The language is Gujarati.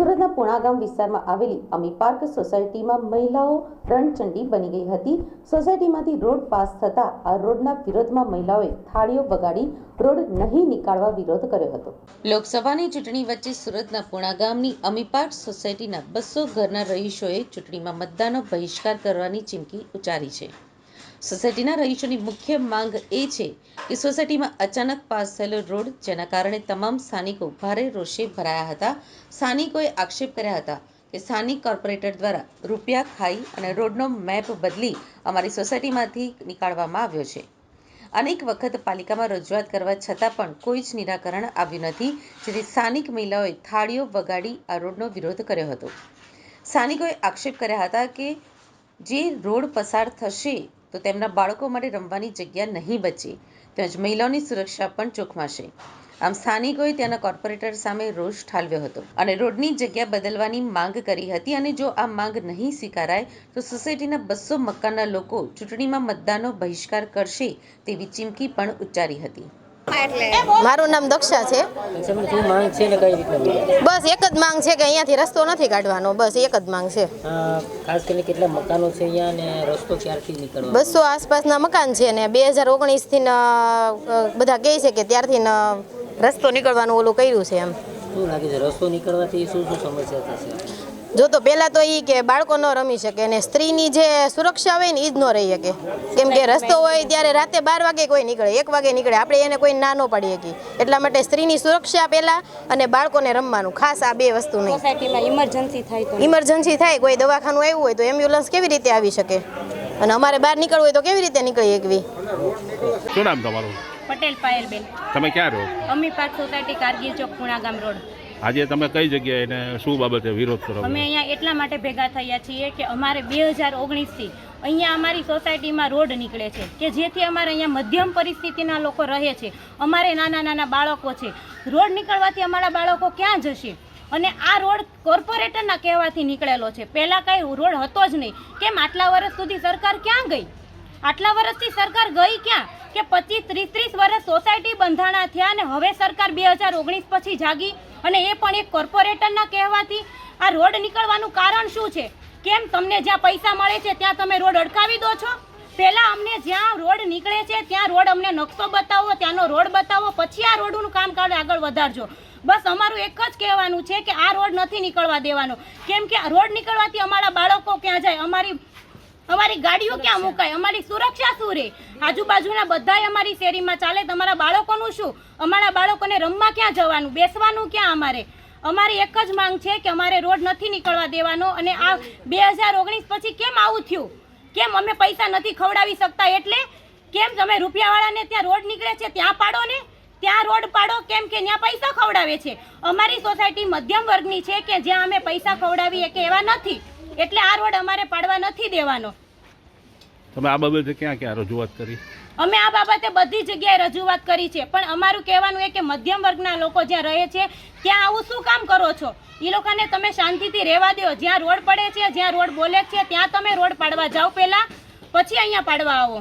સુરતના પુણાગામ વિસ્તારમાં આવેલી અમી પાર્ક સોસાયટીમાં મહિલાઓ રણચંડી બની ગઈ હતી। સોસાયટીમાંથી રોડ પાસ થતા આ રોડના વિરોધમાં મહિલાઓએ થાળીઓ વગાડી રોડ નહીં નીકાળવા વિરોધ કર્યો હતો। લોકસભાની ચૂંટણી વચ્ચે સુરતના પુણાગામની અમી પાર્ક સોસાયટીના 200 ઘરના રહીશોએ ચૂંટણીમાં મતદાનનો બહિષ્કાર કરવાની ચીમકી ઉચ્ચારી છે। સોસાયટીના રહીશોની મુખ્ય માંગ એ છે કે સોસાયટીમાં અચાનક પાસ થયેલો રોડ, જેના કારણે તમામ સ્થાનિકો ભારે રોષે ભરાયા હતા। સ્થાનિકોએ આક્ષેપ કર્યા હતા કે સ્થાનિક કોર્પોરેટર દ્વારા રૂપિયા ખાઈ અને રોડનો મેપ બદલી અમારી સોસાયટીમાંથી નીકાળવામાં આવ્યો છે। અનેક વખત પાલિકામાં રજૂઆત કરવા છતાં પણ કોઈ જ નિરાકરણ આવ્યું નથી, જેથી સ્થાનિક મહિલાઓએ થાળીઓ વગાડી આ રોડનો વિરોધ કર્યો હતો। સ્થાનિકોએ આક્ષેપ કર્યા હતા કે જે રોડ પસાર થશે તો તેમના બાળકો માટે રમવાની જગ્યા નહીં બચે, તેમજ મહિલાઓની સુરક્ષા પણ જોખમાશે। આમ સ્થાનિકોએ ત્યાંના કોર્પોરેટર સામે રોષ ઠાલવ્યો હતો અને રોડની જગ્યા બદલવાની માંગ કરી હતી અને જો આ માંગ નહીં સ્વીકારાય તો સોસાયટીના 200 મકાનના લોકો ચૂંટણીમાં મતદાનનો બહિષ્કાર કરશે તેવી ચીમકી પણ ઉચ્ચારી હતી। મારું નામ દક્ષા છે। બસ એક જ માંગ છે કે અહીંયાથી રસ્તો નથી કાઢવાનો, બસ એક જ માંગ છે। ખાસ કરીને કેટલા મકાનો છે અહીંયા અને રસ્તો ક્યારથી નીકળવાનો? 200 આસપાસના મકાન છે ને 2019 થી બધા કહે છે કે ત્યારથી રસ્તો નીકળવાનું ઓલું કર્યું છે। એમ શું લાગે છે રસ્તો નીકળવાથી શું સમસ્યા થશે? જો તો પહેલાં તો એ કે બાળકો ન રમી શકે ને સ્ત્રીની જે સુરક્ષા હોય ને એ જ ન રહી શકે, કેમ કે રસ્તો હોય ત્યારે રાતે 12 વાગે કોઈ નીકળે, 1 વાગે નીકળે, આપણે એને કોઈ ના ન પાડી શકીએ। એટલા માટે સ્ત્રીની સુરક્ષા પહેલાં અને બાળકોને રમવાનું, ખાસ આ 2 વસ્તુ નહીં। સોસાયટીમાં ઇમરજન્સી થાય, કોઈ દવાખાનું આવ્યું હોય તો એમ્બ્યુલન્સ કેવી રીતે આવી શકે અને અમારે બહાર નીકળવું હોય તો કેવી રીતે નીકળી શકવી? શું નામ તમારું? પટેલ પાયલબેન। તમે ક્યાં રહો? અમી પાર્ક સોસાયટી, કારગીલ ચોક, પુણાગામ રોડ। આજે તમે કઈ જગ્યાએ ને શું બાબતે વિરોધ કરો? અમે અહીંયા એટલા માટે ભેગા થયા છીએ કે અમારે 2019થી અહીંયા અમારી સોસાયટીમાં રોડ નીકળે છે કે જેથી અમારે અહીંયા મધ્યમ પરિસ્થિતિના લોકો રહે છે, અમારે નાના નાના બાળકો છે। રોડ નીકળવાથી અમારા બાળકો ક્યાં જશે? અને આ રોડ કોર્પોરેટરના કહેવાથી નીકળેલો છે, પહેલાં કાંઈ રોડ હતો જ નહીં। કેમ આટલા વર્ષ સુધી સરકાર ક્યાં ગઈ? આટલા વર્ષથી સરકાર ગઈ ક્યાં કે 25-30 વર્ષ સોસાયટી બંધાણા થયા અને હવે સરકાર 2019 પછી જાગી અને એ પણ એક કોર્પોરેટરના કહેવાથી। આ રોડ નીકળવાનું કારણ શું છે? કેમ તમને જ્યાં પૈસા મળે છે ત્યાં તમે રોડ અડકાવી દો છો? પહેલાં અમને જ્યાં રોડ નીકળે છે ત્યાં રોડ અમને નકશો બતાવો, ત્યાંનો રોડ બતાવો, પછી આ રોડનું કામ આગળ વધારજો। બસ અમારું એક જ કહેવાનું છે કે આ રોડ નથી નીકળવા દેવાનો, કેમ કે રોડ નીકળવાથી અમારા બાળકો ક્યાં જાય, અમારી ગાડીઓ ક્યાં મુકાય, અમારી સુરક્ષા શું રહે? આજુબાજુના બધાય અમારી શેરીમાં ચાલે, તમારા બાળકોનું શું? અમારા બાળકોને રમવા ક્યાં જવાનું, બેસવાનું ક્યાં? અમારી એક જ માંગ છે કે અમારે રોડ નથી નીકળવા દેવાનો। અને આ 2019 પછી કેમ આવું થયું? કેમ અમે પૈસા નથી ખવડાવી શકતા? એટલે કેમ તમે રૂપિયાવાળાને ત્યાં રોડ નીકળે છે ત્યાં પાડો ને, ત્યાં રોડ પાડો, કેમ કે ત્યાં પૈસા ખવડાવે છે। અમારી સોસાયટી મધ્યમ વર્ગની છે કે જ્યાં અમે પૈસા ખવડાવીએ કે એવા નથી, એટલે આ રોડ અમારે પાડવા નથી દેવાનો। તમે આ બાબતે ક્યાં ક્યાં રજૂઆત કરી? અમે આ બાબતે બધી જગ્યાએ રજૂઆત કરી છે, પણ અમારું કહેવાનું એ કે મધ્યમ વર્ગના લોકો જ્યાં રહે છે ત્યાં આવું શું કામ કરો છો? એ લોકોને તમે શાંતિથી રહેવા દો। જ્યાં રોડ પડે છે, જ્યાં રોડ બોલે છે ત્યાં તમે રોડ પાડવા જાઓ પહેલાં, પછી અહીંયા પાડવા આવો।